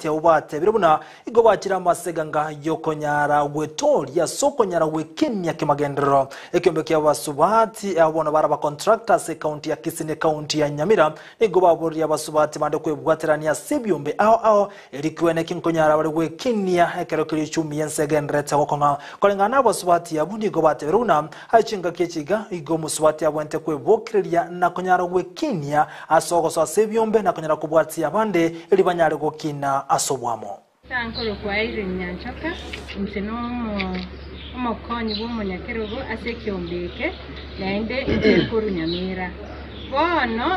Ubate birabuna igo bakira amaseganga yokonyara wetoria sokonyara wekenya kimagendero ekyombekya basubati abona baraba contractors county ya Kisii county ya Nyamira igo baboria basubati bande kwebwaterania sibyombe aho erikwene kinkonyara bari wekenya ekerokiri 10 yensegendrete wokonga kolengana basubati abundi igo bate birabuna hacinga kekiga igo musubati abwente kwebokiria na konyara wekenya asogoso sibyombe na konyara kubwati abande eri banyare gokina asobwamo tankoro kwa iri nyanchoka msino umukonyi bw'umunyakerogo asekyombeke naende intekuru Nyamira bono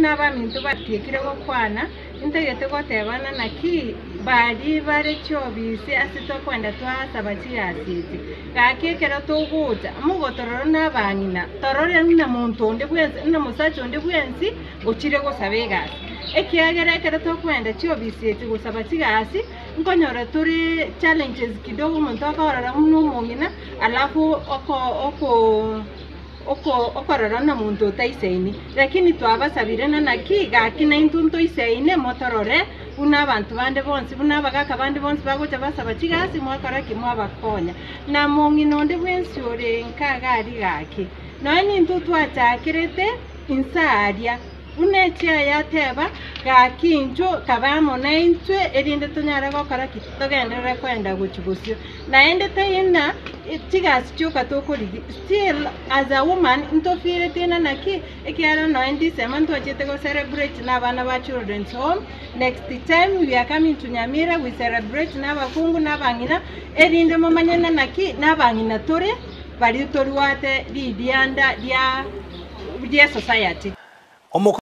n'abamintu batikirego kwana integete gotebana naki bari bare cyobise asito kwenda twasaba kiyasiti kakekera toguta mugotororo n'abanyina torore na muntu onde bwenzi na musacho onde bwenzi ukirego sabegasi ekiagerekera tokwenda cyobisete gusaba kigasi nkonyora turi challenges kidogo umuntu akahorara n'umungina alafu okorora na muntu utaiseini lakini twabasabirana nakiga kina intunto iseine motorore una abantu bande bonsi buna bagaka bande bonsi bagocha basaba kigasi mwakora kimwa bakonya na mungino nde bwensi ore nkaga ari gaki nani intutu atakirete insaria unecha yateba gakinjo kabamo naintwe erinde tunyara gokora kitogendera kwenda guchugusyo naende tayina tigasi choka tokori still as a woman interfere tena naki ekiara no endi semanto achete go celebrate na bana ba children's home. Next time we are coming to Nyamira, we celebrate na bakungu na bangina erinde momanyana naki na bangina tore bari toruate di dianda dia society.